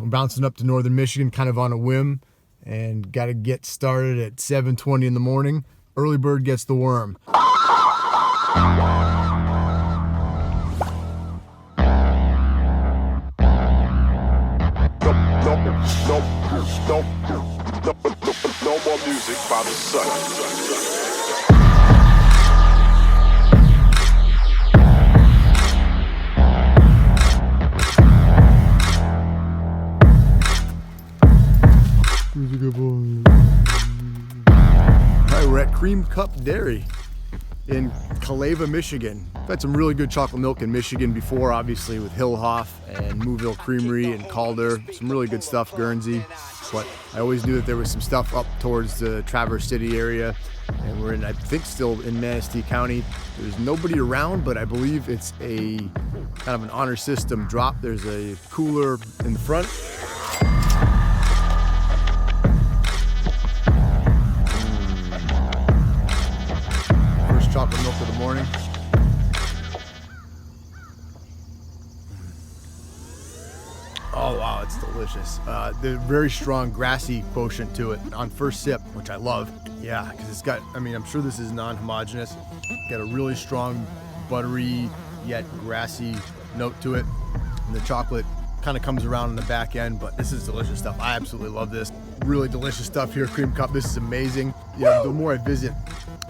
I'm bouncing up to northern Michigan kind of on a whim, and got to get started at 7:20 in the morning. Early bird gets the worm. No more music by the sun. Alright, we're at Cream Cup Dairy in Kaleva, Michigan. I've had some really good chocolate milk in Michigan before, obviously with Hilhof and Mooville Creamery and Calder. Some really good stuff, Guernsey. But I always knew that there was some stuff up towards the Traverse City area. And we're in, I think, still in Manistee County. There's nobody around, but I believe it's a kind of an honor system drop. There's a cooler in the front. First chocolate milk of the morning. Oh wow, it's delicious. The very strong grassy quotient to it on first sip, which I love. Yeah, because it's got, I mean, I'm sure this is non-homogeneous. Got a really strong, buttery, yet grassy note to it. And the chocolate kind of comes around in the back end, but this is delicious stuff. I absolutely love this. Really delicious stuff here, Cream Cup. This is amazing. You know, the more I visit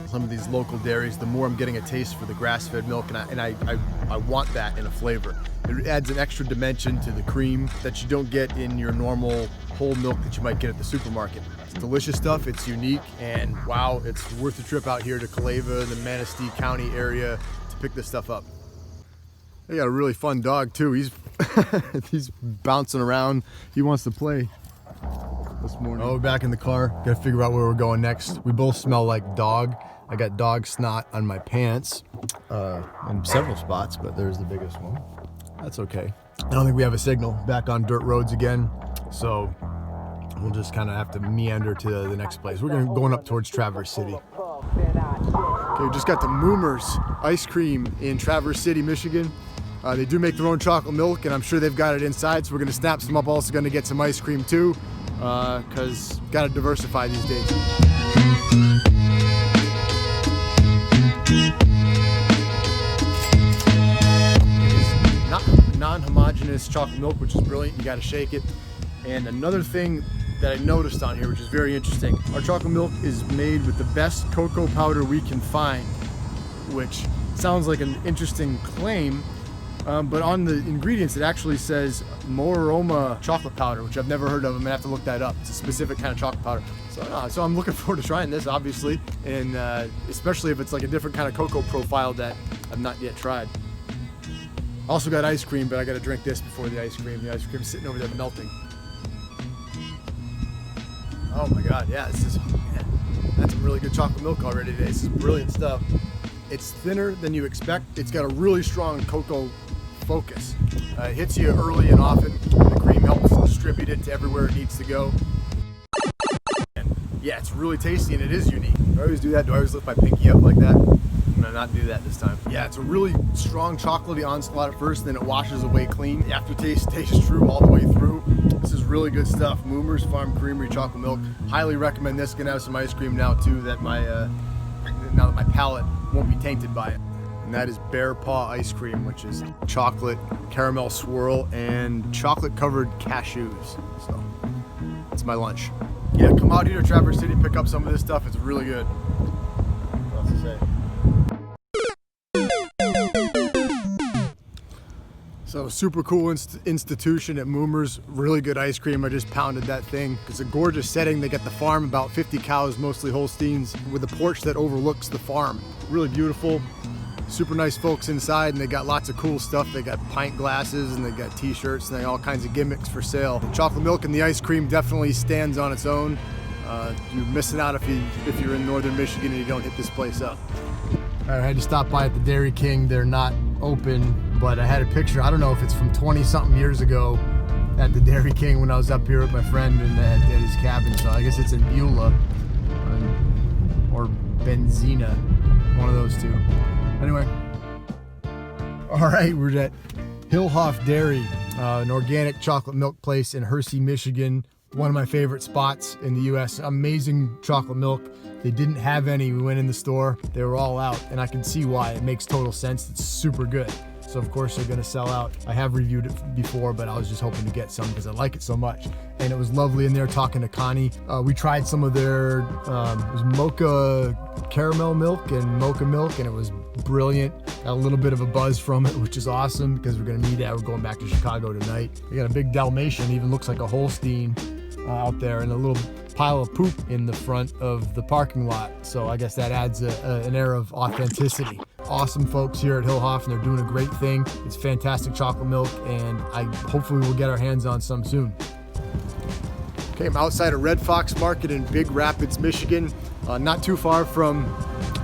some of these local dairies, the more I'm getting a taste for the grass-fed milk, and I want that in a flavor. It adds an extra dimension to the cream that you don't get in your normal whole milk that you might get at the supermarket. It's delicious stuff, it's unique, and wow, it's worth the trip out here to Kaleva, the Manistee County area, to pick this stuff up. They got a really fun dog too. He's he's bouncing around. He wants to play this morning. Oh, we're back in the car. Gotta figure out where we're going next. We both smell like dog. I got dog snot on my pants in several spots, but there's the biggest one. That's okay. I don't think we have a signal. Back on dirt roads again, so we'll just kind of have to meander to the next place. We're going up towards Traverse City. Okay, we just got the Moomers Ice Cream in Traverse City, Michigan. They do make their own chocolate milk, and I'm sure they've got it inside, so we're gonna snap some up. Also gonna get some ice cream too, because gotta diversify these days. Non-homogeneous chocolate milk, which is brilliant. You got to shake it. And another thing that I noticed on here, which is very interesting, our chocolate milk is made with the best cocoa powder we can find, which sounds like an interesting claim, but on the ingredients it actually says Mooroma chocolate powder, which I've never heard of. I'm gonna have to look that up. It's a specific kind of chocolate powder. So I'm looking forward to trying this, obviously, and especially if it's like a different kind of cocoa profile that I've not yet tried. Also got ice cream, but I gotta drink this before the ice cream. The ice cream's sitting over there melting. Oh my God, yeah, this is, man, that's some really good chocolate milk already today. This is brilliant stuff. It's thinner than you expect. It's got a really strong cocoa focus. It hits you early and often. The cream helps distribute it to everywhere it needs to go. And yeah, it's really tasty and it is unique. Do I always do that? Do I always lift my pinky up like that? I'm gonna not do that this time. Yeah, it's a really strong chocolatey onslaught at first, then it washes away clean. The aftertaste tastes true all the way through. This is really good stuff. Moomers Farm Creamery chocolate milk. Highly recommend this. Gonna have some ice cream now too, that now that my palate won't be tainted by it. And that is Bear Paw ice cream, which is chocolate caramel swirl and chocolate covered cashews. So that's my lunch. Yeah, come out here to Traverse City, pick up some of this stuff. It's really good. What else to say? So super cool institution at Moomers, really good ice cream. I just pounded that thing. It's a gorgeous setting. They got the farm, about 50 cows, mostly Holsteins, with a porch that overlooks the farm. Really beautiful, super nice folks inside, and they got lots of cool stuff. They got pint glasses and they got t-shirts and they got all kinds of gimmicks for sale. The chocolate milk and the ice cream definitely stands on its own. You're missing out if you're in northern Michigan and you don't hit this place up. All right, I had to stop by at the Dairy King. They're not open, but I had a picture. I don't know if it's from 20-something years ago at the Dairy King when I was up here with my friend and at his cabin. So I guess it's in Beulah or Benzina, one of those two. Anyway, all right, we're at Hillhof Dairy. an organic chocolate milk place in Hersey, Michigan. One of my favorite spots in the U.S. Amazing chocolate milk. They didn't have any. We went in the store. They were all out, and I can see why. It makes total sense. It's super good. So of course they're gonna sell out. I have reviewed it before, but I was just hoping to get some because I like it so much. And it was lovely in there talking to Connie. We tried some of their it was mocha caramel milk and mocha milk, and it was brilliant. Got a little bit of a buzz from it, which is awesome because we're gonna need that. We're going back to Chicago tonight. We got a big Dalmatian, even looks like a Holstein out there, and a little pile of poop in the front of the parking lot. So I guess that adds an air of authenticity. Awesome folks here at Hilhof, and they're doing a great thing. It's fantastic chocolate milk, and hopefully we'll get our hands on some soon. Okay, I'm outside of Red Fox Market in Big Rapids, Michigan, not too far from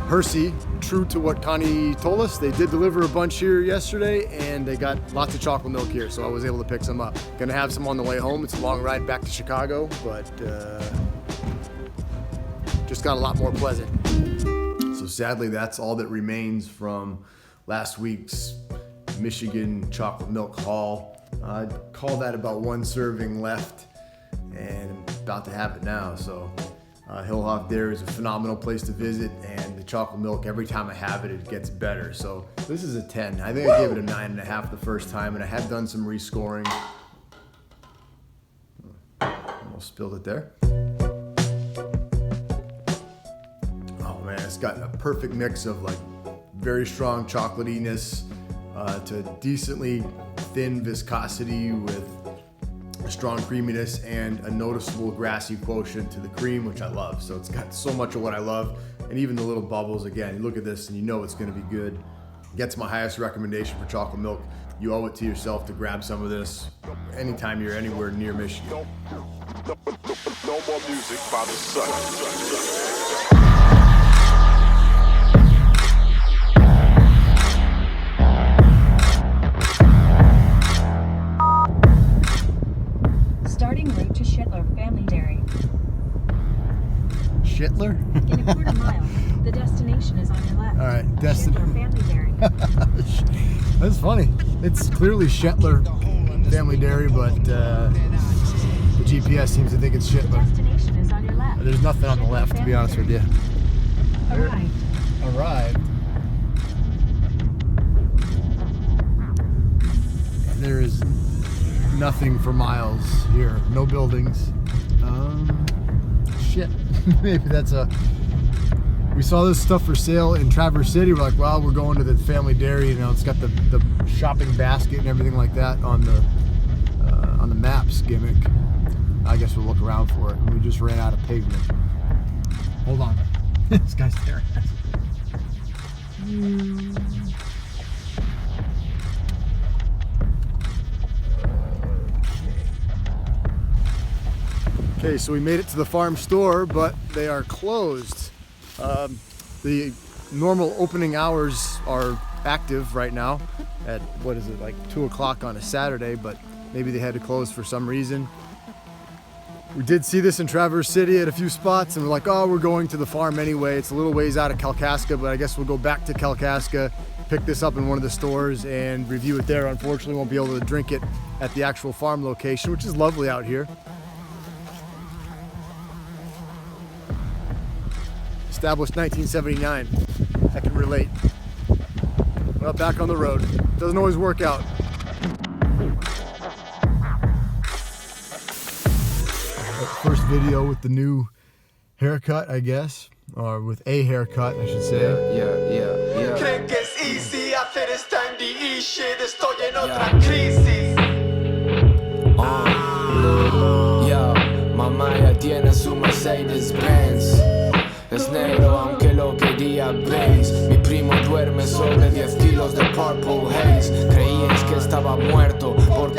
Hersey. True to what Connie told us, they did deliver a bunch here yesterday, and they got lots of chocolate milk here, so I was able to pick some up. Gonna have some on the way home. It's a long ride back to Chicago, but just got a lot more pleasant. So sadly, that's all that remains from last week's Michigan chocolate milk haul. I'd call that about one serving left, and I'm about to have it now. So Hillhof Dairy is a phenomenal place to visit, and the chocolate milk, every time I have it, it gets better. So this is a 10. I think I gave it a 9.5 the first time, and I had done some rescoring. Almost spilled it there. Oh man, it's got a perfect mix of like very strong chocolatiness to decently thin viscosity with a strong creaminess and a noticeable grassy quotient to the cream, which I love. So it's got so much of what I love, and even the little bubbles. Again, you look at this and you know it's going to be good. Gets my highest recommendation for chocolate milk. You owe it to yourself to grab some of this anytime you're anywhere near Michigan. No more music by the sun. Starting route to Shetler Family Dairy. Shetler? In a quarter mile, the destination is on your left. All right, Shetler Family Dairy. That's funny. It's clearly Shetler Family Dairy, but the GPS seems to think it's The Shetler. destination is on your left. There's nothing on the left, to be honest with you. Arrived. And there is nothing for miles here. No buildings. Shit. Maybe that's we saw this stuff for sale in Traverse City. We're like, well, we're going to the Family Dairy. You know, it's got the shopping basket and everything like that on the maps gimmick. I guess we'll look around for it. And we just ran out of pavement. Hold on. This guy's staring at us. Okay, so we made it to the farm store, but they are closed. The normal opening hours are active right now at, what is it, like 2 o'clock on a Saturday, but maybe they had to close for some reason. We did see this in Traverse City at a few spots, and we're like, oh, we're going to the farm anyway. It's a little ways out of Kalkaska, but I guess we'll go back to Kalkaska, pick this up in one of the stores and review it there. Unfortunately, won't be able to drink it at the actual farm location, which is lovely out here. Established 1979. I can relate. Well, back on the road. Doesn't always work out. First video with the new haircut, I guess, or with a haircut, I should say. Yeah. Creen que es easy hacer esta MDE shit, estoy en otra crisis. Mamá ya tiene su Mercedes Benz. Es negro aunque lo quería beige. Mi primo duerme sobre 10 kilos de Purple Haze. Creíais que estaba muerto porque